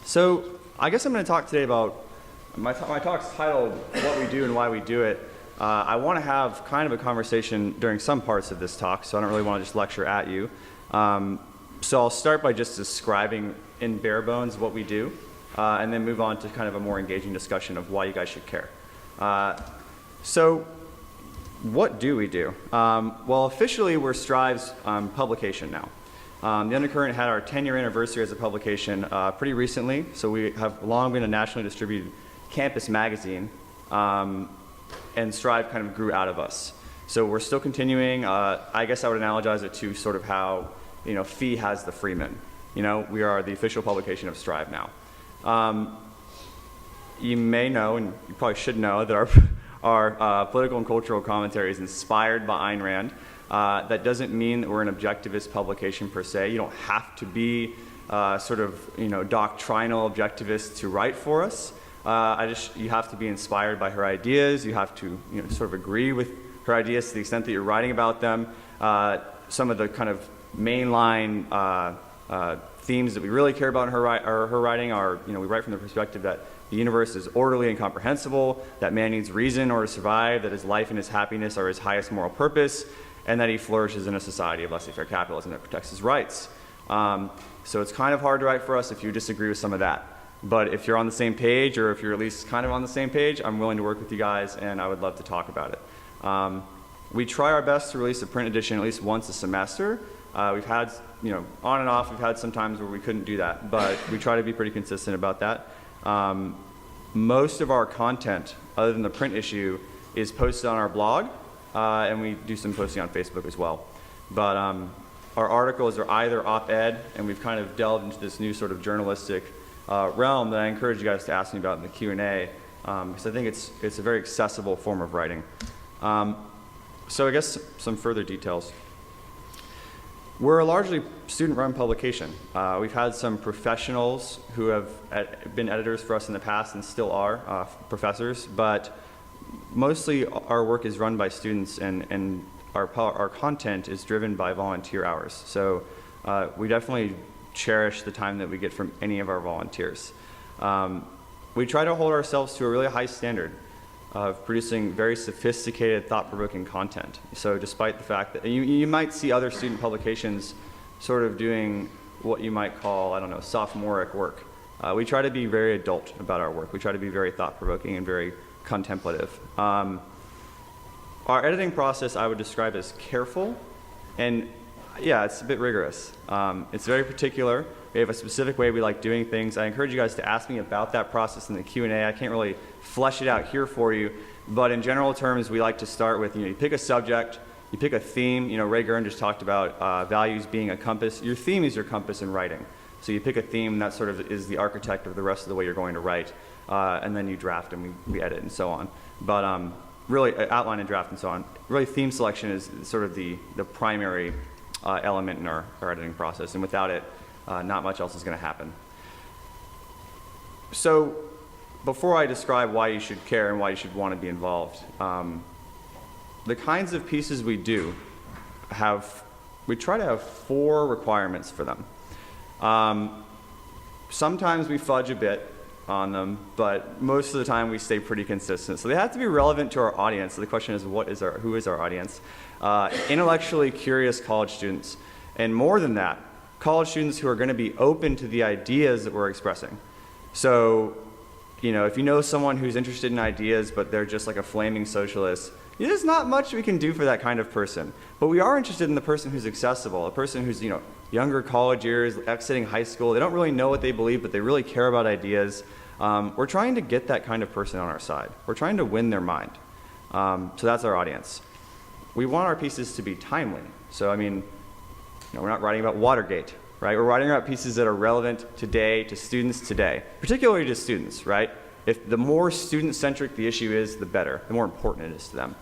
So I guess I'm going to talk today about, my talk's titled What We Do and Why We Do It. I want to have kind of a conversation during some parts of this talk, so I don't really want to just lecture at you. So I'll start by just describing in bare bones what we do, and then move on to kind of a more engaging discussion of why you guys should care. So what do we do? Well, officially we're Strive's publication now. The Undercurrent had our 10-year anniversary as a publication pretty recently, so we have long been a nationally distributed campus magazine, and Strive kind of grew out of us. So we're still continuing. I guess I would analogize it to sort of how, Fee has the Freeman. We are the official publication of Strive now. You may know, and you probably should know, that our political and cultural commentary is inspired by Ayn Rand. That doesn't mean that we're an objectivist publication per se. You don't have to be doctrinal objectivist to write for us. You have to be inspired by her ideas. You have to sort of agree with her ideas to the extent that you're writing about them. Some of the kind of mainline themes that we really care about in her writing are, we write from the perspective that the universe is orderly and comprehensible, that man needs reason in order to survive, that his life and his happiness are his highest moral purpose, and that he flourishes in a society of laissez-faire capitalism that protects his rights. So it's kind of hard to write for us if you disagree with some of that. But if you're on the same page, or if you're at least kind of on the same page, I'm willing to work with you guys, and I would love to talk about it. We try our best to release a print edition at least once a semester. We've had, on and off, we've had some times where we couldn't do that, but we try to be pretty consistent about that. Most of our content, other than the print issue, is posted on our blog, and we do some posting on Facebook as well. But our articles are either op-ed, and we've kind of delved into this new sort of journalistic realm that I encourage you guys to ask me about in the Q&A, because I think it's a very accessible form of writing. So I guess some further details. We're a largely student-run publication. We've had some professionals who have been editors for us in the past and still are professors, but mostly our work is run by students, and our content is driven by volunteer hours. So we definitely cherish the time that we get from any of our volunteers. We try to hold ourselves to a really high standard of producing very sophisticated, thought-provoking content. So despite the fact that you might see other student publications sort of doing what you might call, sophomoric work. We try to be very adult about our work. We try to be very thought-provoking and very contemplative. Our editing process I would describe as careful, and yeah, it's a bit rigorous. It's very particular. We have a specific way we like doing things. I encourage you guys to ask me about that process in the Q&A. I can't really flesh it out here for you, but in general terms, we like to start with, you pick a subject, you pick a theme. Ray Gurn just talked about values being a compass. Your theme is your compass in writing. So you pick a theme that sort of is the architect of the rest of the way you're going to write, and then you draft and we edit and so on. But really, outline and draft and so on. Really, theme selection is sort of the primary element in our editing process, and without it, not much else is going to happen. So before I describe why you should care and why you should want to be involved, the kinds of pieces we do we try to have 4 requirements for them. Sometimes we fudge a bit on them, but most of the time we stay pretty consistent. So they have to be relevant to our audience. So the question is, who is our audience? Intellectually curious college students, and more than that, college students who are going to be open to the ideas that we're expressing. So, if you know someone who's interested in ideas, but they're just like a flaming socialist, there's not much we can do for that kind of person. But we are interested in the person who's accessible, a person who's, younger college years, exiting high school. They don't really know what they believe, but they really care about ideas. We're trying to get that kind of person on our side. We're trying to win their mind. So that's our audience. We want our pieces to be timely. So, we're not writing about Watergate, right? We're writing about pieces that are relevant today to students today, particularly to students, right? If the more student-centric the issue is, the better, the more important it is to them.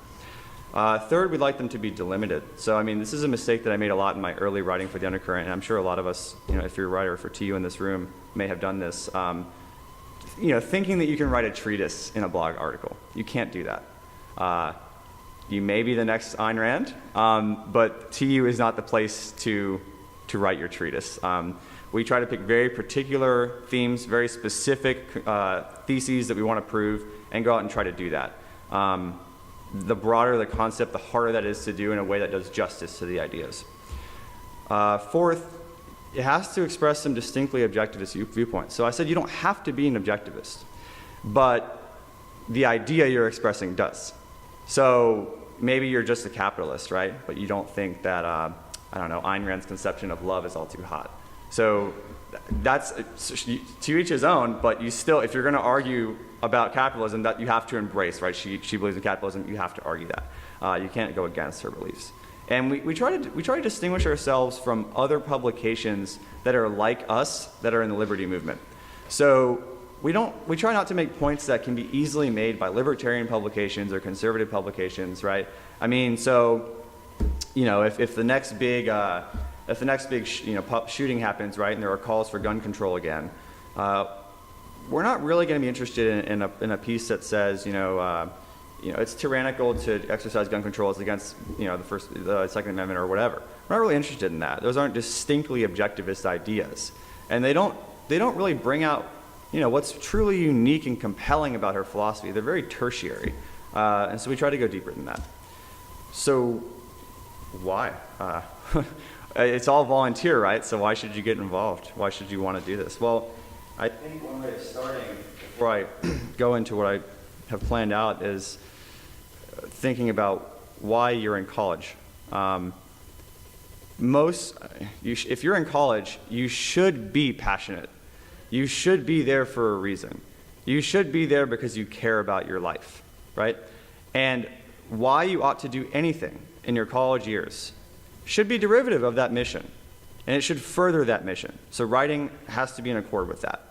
Third, we'd like them to be delimited. So, this is a mistake that I made a lot in my early writing for the Undercurrent, and I'm sure a lot of us, if you're a writer for TU in this room, may have done this. Thinking that you can write a treatise in a blog article. You can't do that. You may be the next Ayn Rand, but TU is not the place to to write your treatise. We try to pick very particular themes, very specific theses that we want to prove, and go out and try to do that. The broader the concept, the harder that is to do in a way that does justice to the ideas. Fourth, it has to express some distinctly objectivist viewpoints. So I said you don't have to be an objectivist, but the idea you're expressing does. So maybe you're just a capitalist, right? But you don't think that, I don't know, Ayn Rand's conception of love is all too hot. So that's to each his own, but you still, if you're going to argue about capitalism, that you have to embrace, right? She believes in capitalism, you have to argue that. You can't go against her beliefs. And we try to distinguish ourselves from other publications that are like us, that are in the liberty movement. So we try not to make points that can be easily made by libertarian publications or conservative publications, right? I mean, so, you know, if the next big shooting happens, right, and there are calls for gun control again, we're not really going to be interested in a piece that says, it's tyrannical to exercise gun control. It's against, the Second Amendment or whatever. We're not really interested in that. Those aren't distinctly objectivist ideas, and they don't really bring out, what's truly unique and compelling about her philosophy. They're very tertiary, and so we try to go deeper than that. So, why? It's all volunteer, right? So why should you get involved? Why should you want to do this? Well, I think one way of starting, before I go into what I have planned out, is thinking about why you're in college. If you're in college, you should be passionate. You should be there for a reason. You should be there because you care about your life, right? And why you ought to do anything in your college years should be derivative of that mission, and it should further that mission. So writing has to be in accord with that.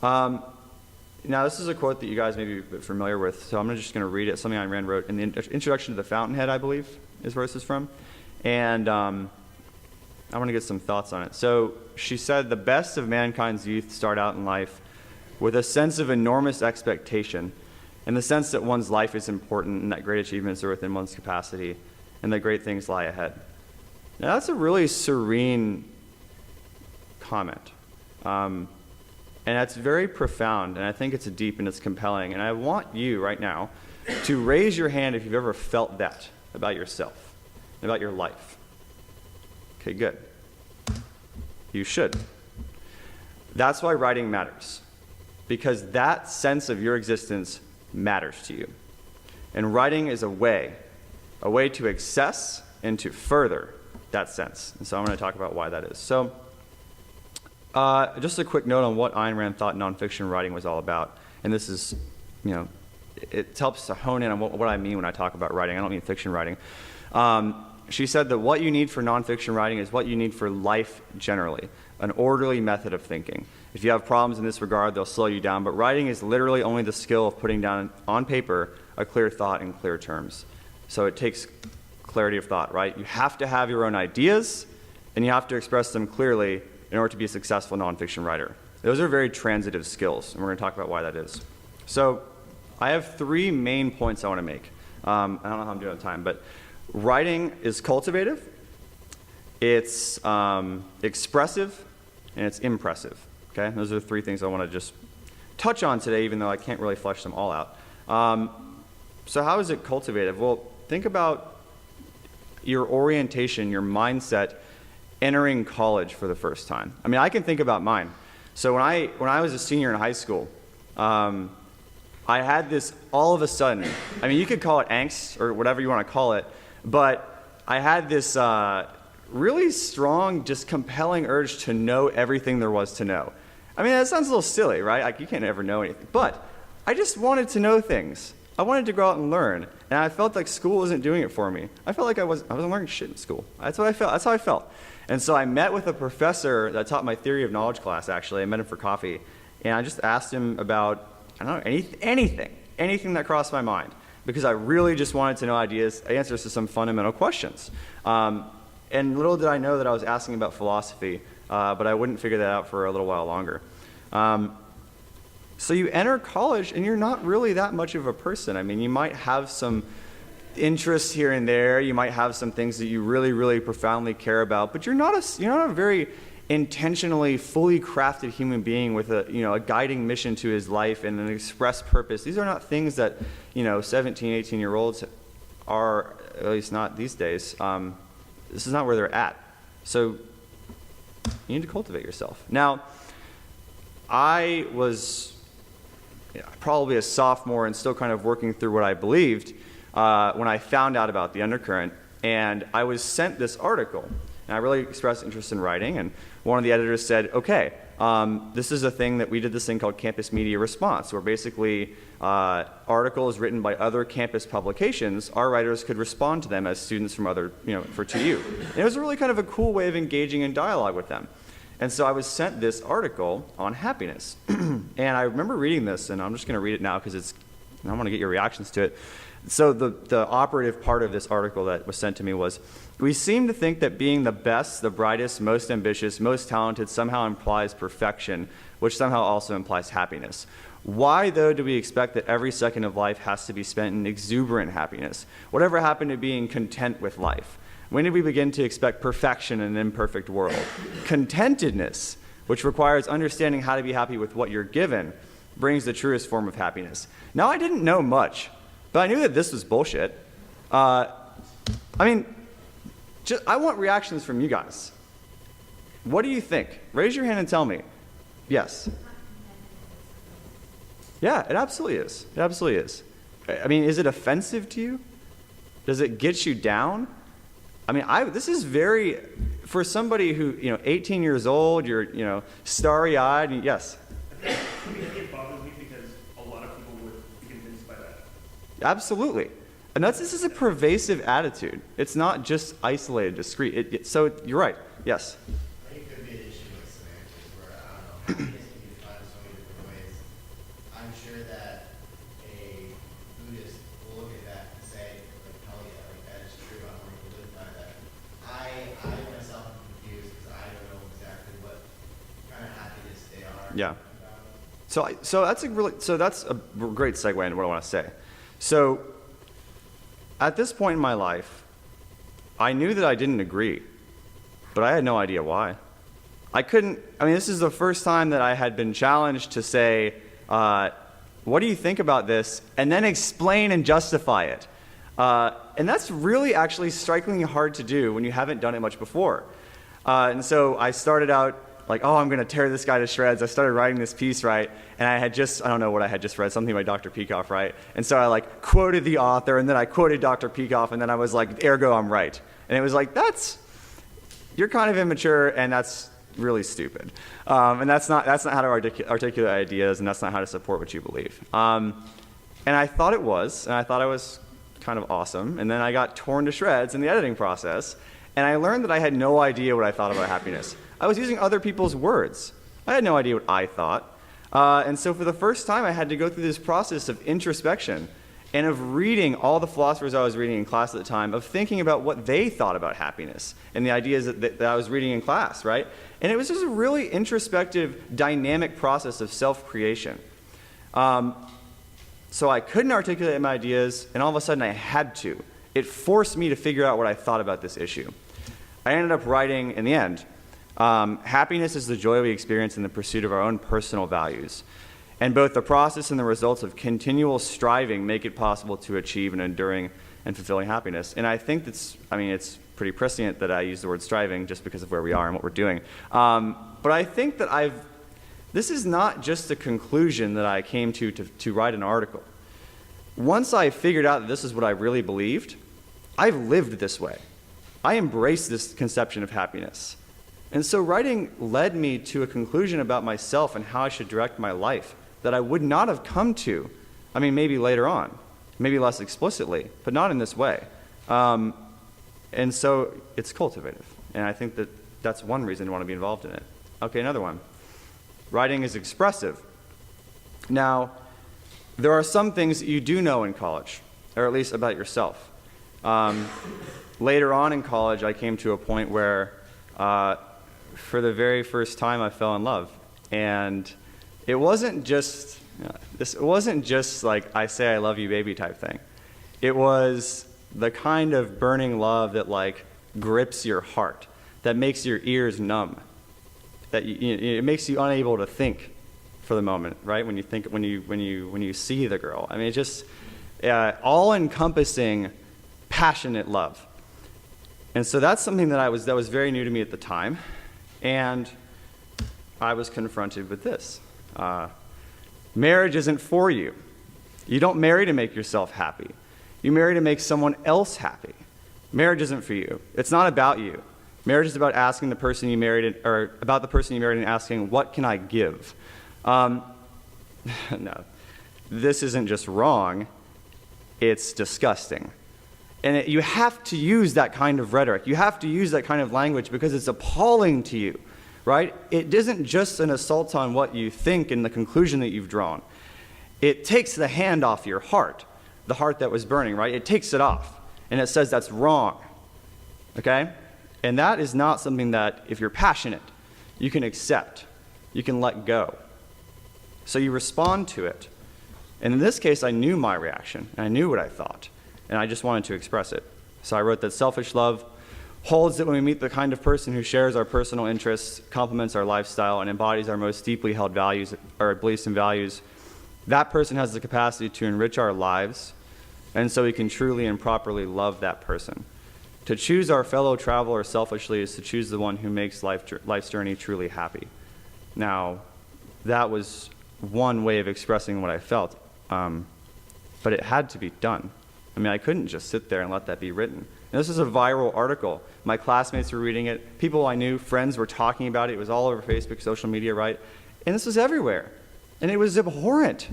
Now, this is a quote that you guys may be familiar with, so I'm just going to read it. Something Ayn Rand wrote in the introduction to The Fountainhead, I believe, is where this is from. And I want to get some thoughts on it. So she said, "The best of mankind's youth start out in life with a sense of enormous expectation, and the sense that one's life is important and that great achievements are within one's capacity, and that great things lie ahead." Now, that's a really serene comment. And that's very profound, and I think it's deep and it's compelling. And I want you right now to raise your hand if you've ever felt that about yourself, about your life. Okay, good. You should. That's why writing matters, because that sense of your existence matters to you. And writing is a way to access and to further that sense. And so I'm going to talk about why that is. So just a quick note on what Ayn Rand thought nonfiction writing was all about. And this is, it helps to hone in on what I mean when I talk about writing. I don't mean fiction writing. She said that what you need for nonfiction writing is what you need for life generally, an orderly method of thinking. If you have problems in this regard, they'll slow you down. But writing is literally only the skill of putting down on paper a clear thought in clear terms. So it takes clarity of thought, right? You have to have your own ideas, and you have to express them clearly in order to be a successful nonfiction writer. Those are very transitive skills, and we're going to talk about why that is. So I have 3 main points I want to make. I don't know how I'm doing on time, but writing is cultivative, it's expressive, and it's impressive. Okay? Those are the 3 things I want to just touch on today, even though I can't really flesh them all out. So how is it cultivative? Well, think about your orientation, your mindset entering college for the first time. I mean, I can think about mine. So when I was a senior in high school, I had this all of a sudden, I mean, you could call it angst or whatever you want to call it, but I had this really strong, just compelling urge to know everything there was to know. I mean, that sounds a little silly, right? Like, you can't ever know anything. But I just wanted to know things. I wanted to go out and learn, and I felt like school wasn't doing it for me. I felt like I wasn't learning shit in school. That's what I felt. That's how I felt. And so I met with a professor that taught my theory of knowledge class, actually. I met him for coffee, and I just asked him about, I don't know, anything that crossed my mind, because I really just wanted to know answers to some fundamental questions. And little did I know that I was asking about philosophy, but I wouldn't figure that out for a little while longer. So you enter college, and you're not really that much of a person. I mean, you might have some interests here and there. You might have some things that you really, really profoundly care about, but you're not a very intentionally, fully crafted human being with a guiding mission to his life and an express purpose. These are not things that 17, 18-year-olds are, at least not these days. This is not where they're at. So you need to cultivate yourself. Now, I was probably a sophomore and still kind of working through what I believed when I found out about the Undercurrent, and I was sent this article. And I really expressed interest in writing, and one of the editors said, okay, this is a thing that we did this thing called campus media response, where basically articles written by other campus publications, our writers could respond to them as students from other, for 2U. And it was really kind of a cool way of engaging in dialogue with them. And so I was sent this article on happiness. And I remember reading this, and I'm just going to read it now because I want to get your reactions to it. So the operative part of this article that was sent to me was, we seem to think that being the best, the brightest, most ambitious, most talented somehow implies perfection, which somehow also implies happiness. Why, though, do we expect that every second of life has to be spent in exuberant happiness? Whatever happened to being content with life? When did we begin to expect perfection in an imperfect world? Contentedness, which requires understanding how to be happy with what you're given, brings the truest form of happiness. Now, I didn't know much, but I knew that this was bullshit. I want reactions from you guys. What do you think? Raise your hand and tell me. Yes. Yeah, it absolutely is. It absolutely is. I mean, is it offensive to you? Does it get you down? I mean, this is very, for somebody who, 18 years old, you're, starry-eyed, and yes. I think it bothers me because a lot of people would be convinced by that. Absolutely. And this is a pervasive attitude. It's not just isolated, discrete. So you're right. Yes. I think it could be an issue with semantics where, happiness can be defined in so many different ways. I'm sure that a Buddhist will look at that and say, like, hell yeah, like, that is true. I'm going to live by that. I myself am confused because I don't know exactly what kind of happiness they are. Yeah. So that's a great segue into what I want to say. So at this point in my life, I knew that I didn't agree, but I had no idea why. This is the first time that I had been challenged to say, what do you think about this? And then explain and justify it. And that's really actually strikingly hard to do when you haven't done it much before. And so I started out like, I'm going to tear this guy to shreds. I started writing this piece, right? And I don't know what I had just read, something by Dr. Peikoff, right? And so I quoted the author, and then I quoted Dr. Peikoff, and then I was like, ergo, I'm right. And it was like, you're kind of immature, and that's really stupid. And that's not how to articulate ideas, and that's not how to support what you believe. And I thought it was, and I thought I was kind of awesome, and then I got torn to shreds in the editing process, and I learned that I had no idea what I thought about happiness. I was using other people's words. I had no idea what I thought. And so for the first time, I had to go through this process of introspection and of reading all the philosophers I was reading in class at the time, of thinking about what they thought about happiness and the ideas that I was reading in class, right? And it was just a really introspective, dynamic process of self-creation. So I couldn't articulate my ideas, and all of a sudden I had to. It forced me to figure out what I thought about this issue. I ended up writing, in the end, happiness is the joy we experience in the pursuit of our own personal values. And both the process and the results of continual striving make it possible to achieve an enduring and fulfilling happiness. And I think it's pretty prescient that I use the word striving just because of where we are and what we're doing. But I think that this is not just a conclusion that I came to write an article. Once I figured out that this is what I really believed, I've lived this way. I embrace this conception of happiness. And so writing led me to a conclusion about myself and how I should direct my life that I would not have come to, maybe later on, maybe less explicitly, but not in this way. And so it's cultivative. And I think that that's one reason to want to be involved in it. Okay, another one. Writing is expressive. Now, there are some things that you do know in college, or at least about yourself. Later on in college, I came to a point where for the very first time I fell in love. And it wasn't just like I say I love you baby type thing. It was the kind of burning love that like grips your heart, that makes your ears numb, that it makes you unable to think for the moment, right? When you see the girl. I mean, it's just all-encompassing, passionate love. And so that's something that was very new to me at the time, and I was confronted with this. Marriage isn't for you. You don't marry to make yourself happy. You marry to make someone else happy. Marriage isn't for you. It's not about you. Marriage is about asking the person you married, or about the person you married and asking, what can I give? No, this isn't just wrong, it's disgusting. And you have to use that kind of rhetoric. You have to use that kind of language because it's appalling to you, right? It isn't just an assault on what you think and the conclusion that you've drawn. It takes the hand off your heart, the heart that was burning, right? It takes it off, and it says that's wrong, okay? And that is not something that, if you're passionate, you can accept, you can let go. So you respond to it. And in this case, I knew my reaction, and I knew what I thought, and I just wanted to express it. So I wrote that selfish love holds that when we meet the kind of person who shares our personal interests, complements our lifestyle, and embodies our most deeply held values, our beliefs and values, that person has the capacity to enrich our lives, and so we can truly and properly love that person. To choose our fellow traveler selfishly is to choose the one who makes life's journey truly happy. Now, that was one way of expressing what I felt, but it had to be done. I mean, I couldn't just sit there and let that be written. And this is a viral article. My classmates were reading it. People I knew, friends were talking about it. It was all over Facebook, social media, right? And this was everywhere. And it was abhorrent,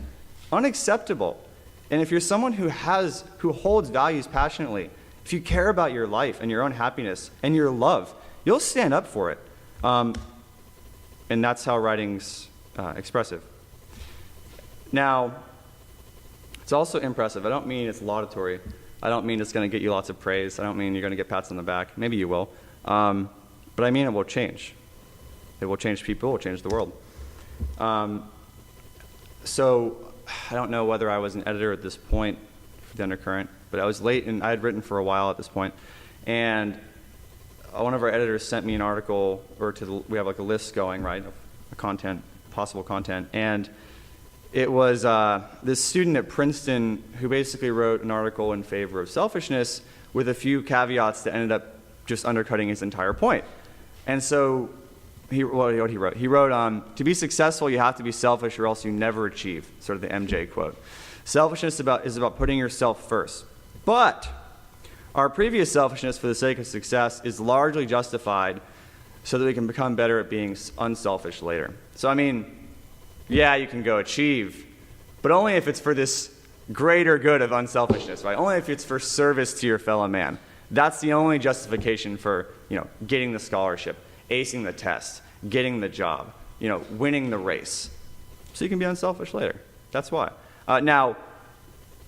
unacceptable. And if you're someone who holds values passionately, if you care about your life and your own happiness and your love, you'll stand up for it. And that's how writing's expressive. Now, it's also impressive. I don't mean it's laudatory. I don't mean it's going to get you lots of praise. I don't mean you're going to get pats on the back. Maybe you will. But I mean it will change. It will change people. It will change the world. So I don't know whether I was an editor at this point for the Undercurrent, but I was late, and I had written for a while at this point. And one of our editors sent me an article, we have like a list going, right, of possible content. And it was this student at Princeton who basically wrote an article in favor of selfishness with a few caveats that ended up just undercutting his entire point. And so he wrote, to be successful, you have to be selfish or else you never achieve, sort of the MJ quote. Selfishness is about putting yourself first. But our previous selfishness for the sake of success is largely justified so that we can become better at being unselfish later. So I mean, yeah, you can go achieve, but only if it's for this greater good of unselfishness, right? Only if it's for service to your fellow man. That's the only justification for, getting the scholarship, acing the test, getting the job, winning the race. So you can be unselfish later. That's why. Now,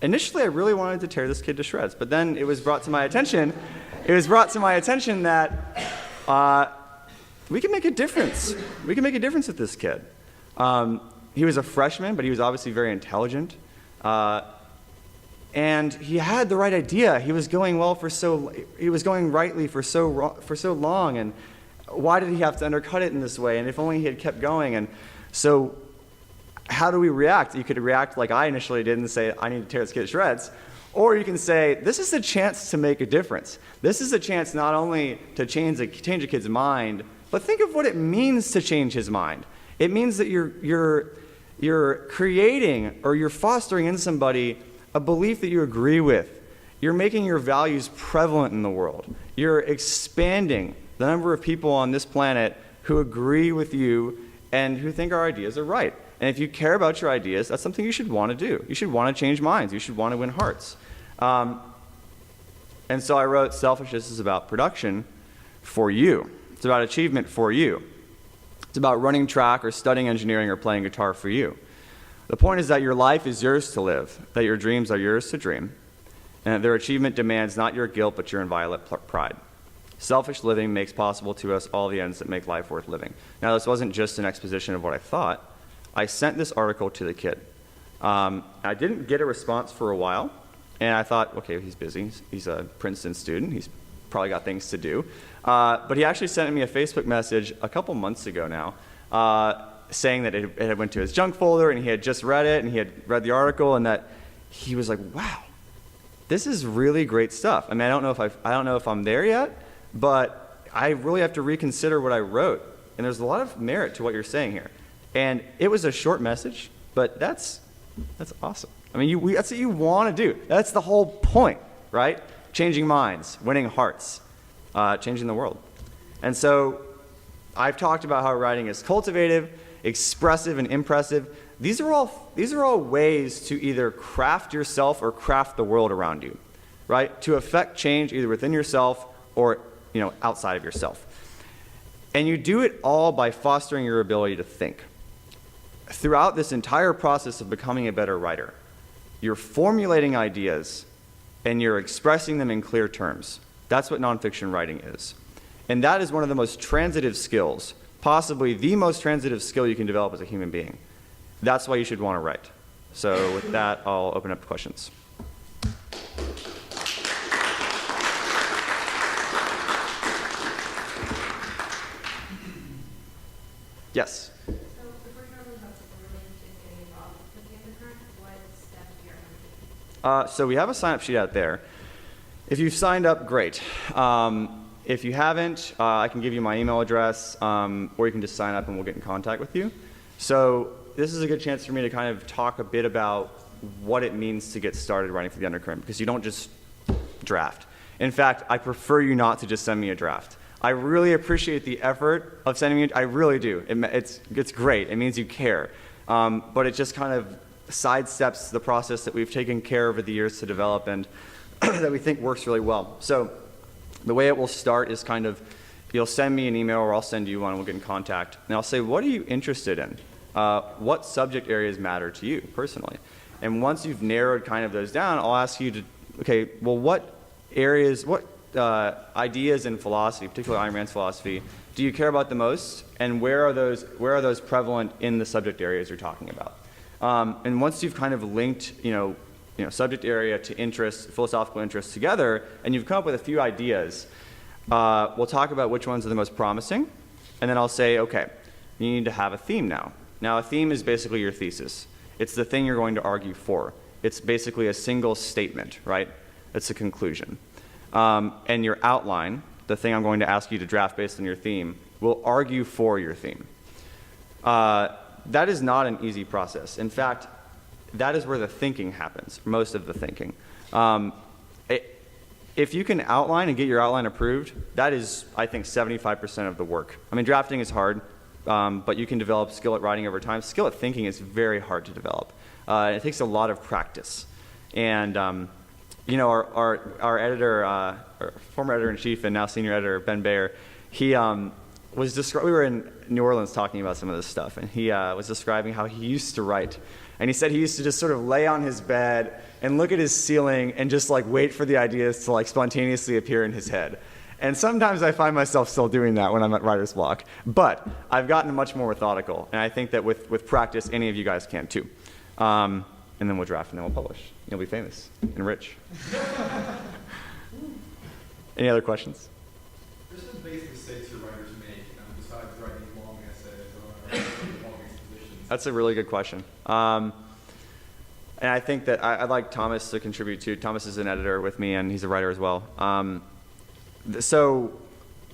initially I really wanted to tear this kid to shreds, but then it was brought to my attention that we can make a difference. We can make a difference with this kid. He was a freshman, but he was obviously very intelligent. And he had the right idea. He was going rightly for so long, and why did he have to undercut it in this way? And if only he had kept going. And so how do we react? You could react like I initially did and say, I need to tear this kid to shreds. Or you can say, this is a chance to make a difference. This is a chance not only to change a kid's mind, but think of what it means to change his mind. It means that you're creating or you're fostering in somebody a belief that you agree with. You're making your values prevalent in the world. You're expanding the number of people on this planet who agree with you and who think our ideas are right. And if you care about your ideas, that's something you should want to do. You should want to change minds. You should want to win hearts. And so I wrote, selfishness is about production for you. It's about achievement for you. It's about running track or studying engineering or playing guitar for you. The point is that your life is yours to live, that your dreams are yours to dream, and that their achievement demands not your guilt but your inviolate pride. Selfish living makes possible to us all the ends that make life worth living. Now, this wasn't just an exposition of what I thought. I sent this article to the kid. I didn't get a response for a while, And I thought, okay, he's busy. He's a Princeton student. He's probably got things to do. But he actually sent me a Facebook message a couple months ago now, saying that it had went to his junk folder and he had just read it and he had read the article, and that he was like, wow, this is really great stuff. I mean, I don't know if I'm there yet, but I really have to reconsider what I wrote. And there's a lot of merit to what you're saying here. And it was a short message, but that's awesome. I mean, that's what you want to do. That's the whole point, right? Changing minds, winning hearts, changing the world. And so I've talked about how writing is cultivative, expressive, and impressive. These are all ways to either craft yourself or craft the world around you, right? To affect change either within yourself or outside of yourself. And you do it all by fostering your ability to think. Throughout this entire process of becoming a better writer, you're formulating ideas and you're expressing them in clear terms. That's what nonfiction writing is. And that is one of the most transitive skills, possibly the most transitive skill you can develop as a human being. That's why you should want to write. So with that, I'll open up to questions. Yes? So if we're talking about the related to getting involved with the Undercurrent, what steps do you recommend? So we have a sign-up sheet out there. If you've signed up, great. If you haven't, I can give you my email address, or you can just sign up and we'll get in contact with you. So this is a good chance for me to kind of talk a bit about what it means to get started writing for the Undercurrent, because you don't just draft. In fact, I prefer you not to just send me a draft. I really appreciate the effort of sending me. I really do. It's great. It means you care. But it just kind of sidesteps the process that we've taken care of over the years to develop and that we think works really well. So the way it will start is kind of, you'll send me an email or I'll send you one and we'll get in contact. And I'll say, what are you interested in? What subject areas matter to you personally? And once you've narrowed kind of those down, I'll ask you to, okay, well, what areas, what ideas in philosophy, particularly Ayn Rand's philosophy, do you care about the most, and where are those prevalent in the subject areas you're talking about? And once you've kind of linked, subject area to interests, philosophical interests together, and you've come up with a few ideas, we'll talk about which ones are the most promising, and then I'll say, okay, you need to have a theme now. Now, a theme is basically your thesis. It's the thing you're going to argue for. It's basically a single statement, right? It's a conclusion. And your outline, the thing I'm going to ask you to draft based on your theme, will argue for your theme. That is not an easy process. In fact, that is where the thinking happens, most of the thinking. If you can outline and get your outline approved, that is, I think, 75% of the work. I mean, drafting is hard, but you can develop skill at writing over time. Skill at thinking is very hard to develop. It takes a lot of practice. And our editor, our former editor-in-chief and now senior editor, Ben Bayer, he we were in New Orleans talking about some of this stuff, and he was describing how he used to write. And he said he used to just sort of lay on his bed and look at his ceiling and just like wait for the ideas to like spontaneously appear in his head. And sometimes I find myself still doing that when I'm at writer's block. But I've gotten much more methodical, and I think that with practice, any of you guys can too. And then we'll draft and then we'll publish. You'll be famous and rich. Any other questions? There's some basic mistakes your writers make besides writing long essays or long expositions. That's a really good question. And I think that I'd like Thomas to contribute too. Thomas is an editor with me, and he's a writer as well. So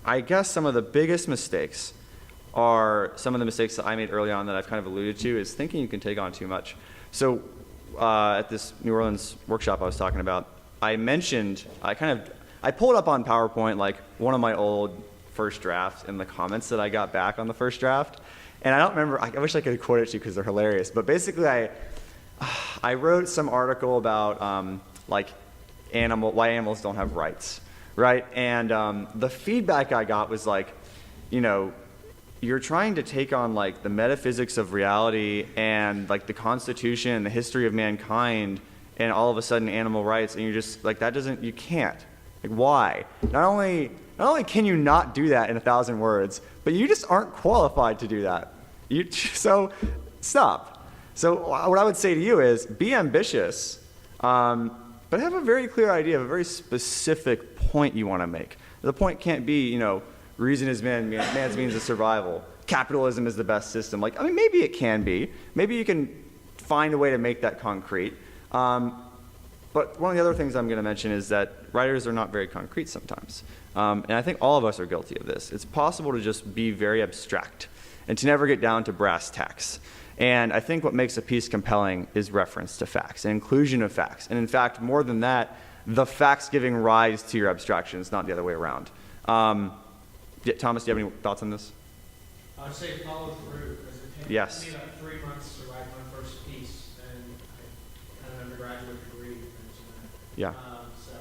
I guess some of the biggest mistakes are some of the mistakes that I made early on that I've kind of alluded to, is thinking you can take on too much. So at this New Orleans workshop I was talking about, I pulled up on PowerPoint like one of my old first drafts and the comments that I got back on the first draft. And I don't remember, I wish I could quote it to you because they're hilarious, but basically I wrote some article about why animals don't have rights, right? And the feedback I got was like, you're trying to take on like the metaphysics of reality and like the Constitution and the history of mankind and all of a sudden animal rights, and you're just like, you can't. Like, why? Not only can you not do that in 1,000 words, but you just aren't qualified to do that. So stop. So what I would say to you is be ambitious, but have a very clear idea of a very specific point you want to make. The point can't be, reason is man's means of survival. Capitalism is the best system. Like, I mean, maybe it can be. Maybe you can find a way to make that concrete. But one of the other things I'm going to mention is that writers are not very concrete sometimes. And I think all of us are guilty of this. It's possible to just be very abstract and to never get down to brass tacks. And I think what makes a piece compelling is reference to facts and inclusion of facts. And in fact, more than that, the facts giving rise to your abstractions, not the other way around. Thomas, do you have any thoughts on this? I'd say follow through, because it took Yes. me about 3 months to write my first piece, and I had an undergraduate degree and that. Yeah. So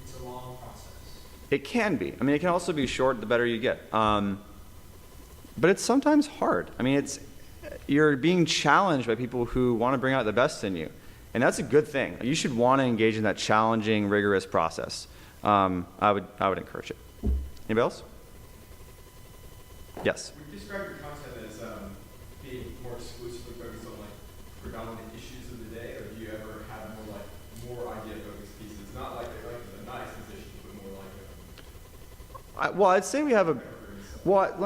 it's a long process. It can be. I mean, it can also be short the better you get. But it's sometimes hard. I mean, you're being challenged by people who want to bring out the best in you. And that's a good thing. You should want to engage in that challenging, rigorous process. I would encourage it. Anybody else? Yes. We describe your content as being more exclusively focused on predominant issues of the day, or do you ever have more idea-focused pieces? Not like the nice positions, but more like Well, I'd say we have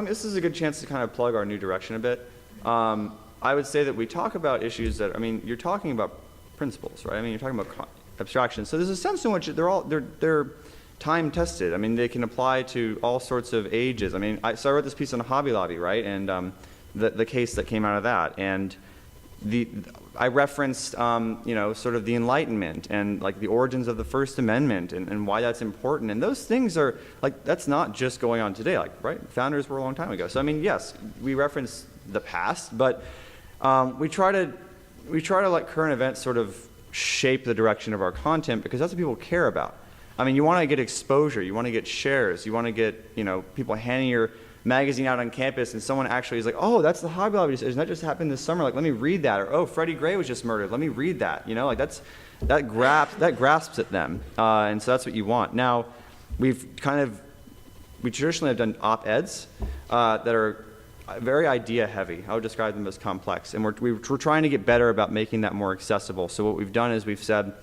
this is a good chance to kind of plug our new direction a bit. I would say that we talk about issues that, you're talking about principles, right? You're talking about abstractions. So there's a sense in which they're time tested. They can apply to all sorts of ages. So I wrote this piece on Hobby Lobby, right? And the case that came out of that. And I referenced, sort of the Enlightenment and the origins of the First Amendment and why that's important. And those things are that's not just going on today, right? Founders were a long time ago. So yes, we reference the past, but we try to let current events sort of shape the direction of our content because that's what people care about. You want to get exposure, you want to get shares, you want to get people handing your magazine out on campus and someone actually is like, oh, that's the Hobby Lobby decision, that just happened this summer, let me read that. Or, oh, Freddie Gray was just murdered, let me read that. That grasps at them. And so that's what you want. Now, we traditionally have done op-eds that are very idea heavy. I would describe them as complex. And we're trying to get better about making that more accessible. So what we've done is we've said,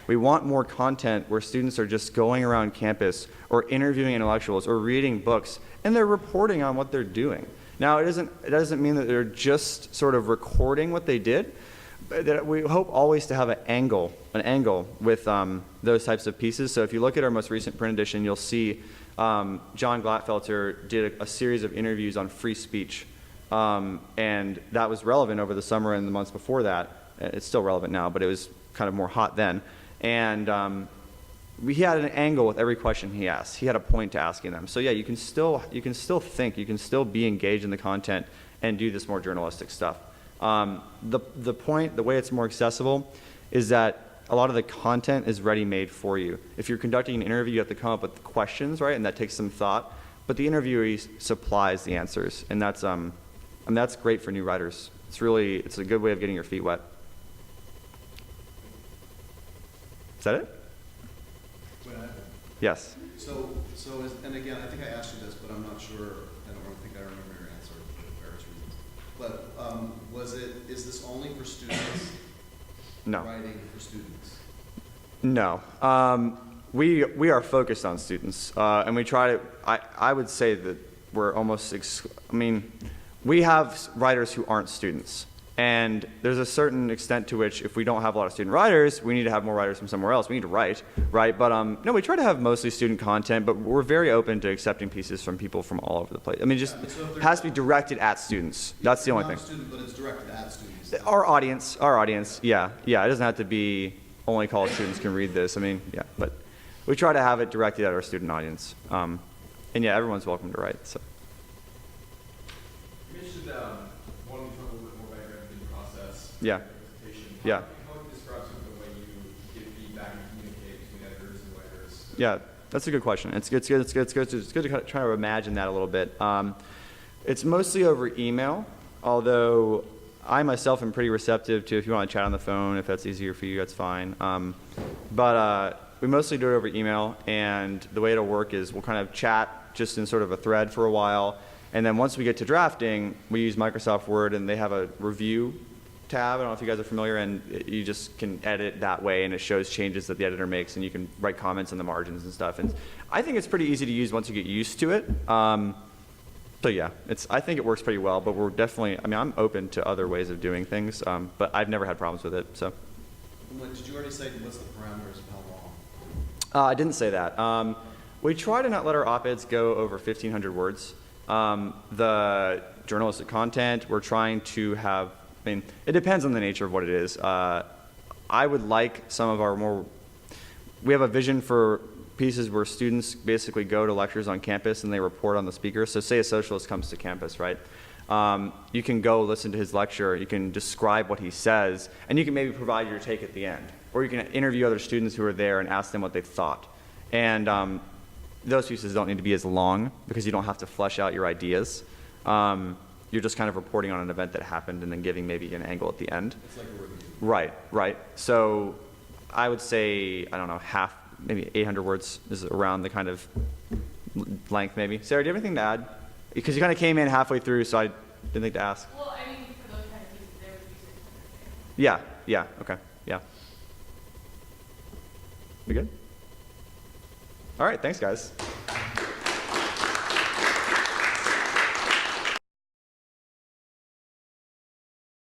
we want more content where students are just going around campus or interviewing intellectuals or reading books, and they're reporting on what they're doing. Now, it doesn't mean that they're just sort of recording what they did, but that we hope always to have an angle with those types of pieces. So if you look at our most recent print edition, you'll see John Glatfelter did a series of interviews on free speech, and that was relevant over the summer and the months before that. It's still relevant now, but it was kind of more hot then. And he had an angle with every question he asked. He had a point to asking them. So yeah, you can still think, you can still be engaged in the content and do this more journalistic stuff. The point, the way it's more accessible, is that a lot of the content is ready-made for you. If you're conducting an interview, you have to come up with questions, right? And that takes some thought. But the interviewee supplies the answers, and that's great for new writers. It's a good way of getting your feet wet. Is that it? Yes. And again, I think I asked you this, but I'm not sure. I don't think I remember your answer for various reasons. But is this only for students? No. Writing for students? No. We are focused on students, and we try to. I would say that we're almost. We have writers who aren't students. And there's a certain extent to which, if we don't have a lot of student writers, we need to have more writers from somewhere else. We need to write, right? But no, we try to have mostly student content, but we're very open to accepting pieces from people from all over the place. It has to be directed at students. That's the only thing. Student, but it's directed at students. Our audience, yeah. It doesn't have to be only college students can read this. But we try to have it directed at our student audience. And yeah, everyone's welcome to write. So. You mentioned wanting to talk a little bit more about your editing process. Yeah. Presentation. Yeah. How would you describe some of the way you give feedback and communicate between editors and writers? Yeah, that's a good question. It's good to kind of try to imagine that a little bit. It's mostly over email, although I myself am pretty receptive to if you want to chat on the phone, if that's easier for you, that's fine. But we mostly do it over email, and the way it'll work is we'll kind of chat just in sort of a thread for a while, and then once we get to drafting, we use Microsoft Word, and they have a review tab. I don't know if you guys are familiar, and you just can edit that way, and it shows changes that the editor makes, and you can write comments in the margins and stuff. And I think it's pretty easy to use once you get used to it. So yeah, I think it works pretty well, but we're definitely, I mean, I'm open to other ways of doing things, but I've never had problems with it, so. Did you already say what's the parameters of how long? I didn't say that. We try to not let our op-eds go over 1,500 words. The journalistic content, we're trying to have, I mean, it depends on the nature of what it is. I would like some of our more, we have a vision for pieces where students basically go to lectures on campus and they report on the speaker. So say a socialist comes to campus, right? You can go listen to his lecture, you can describe what he says, and you can maybe provide your take at the end. Or you can interview other students who are there and ask them what they thought. And those pieces don't need to be as long because you don't have to flesh out your ideas. You're just kind of reporting on an event that happened and then giving maybe an angle at the end. It's like a review. Right, right. So I would say, I don't know, half, maybe 800 words is around the kind of length maybe. Sarah, do you have anything to add? Because you kind of came in halfway through, so I didn't think to ask. Well, I mean, for those kind of pieces, there would be 600. Yeah, okay, yeah. We good? All right, thanks guys.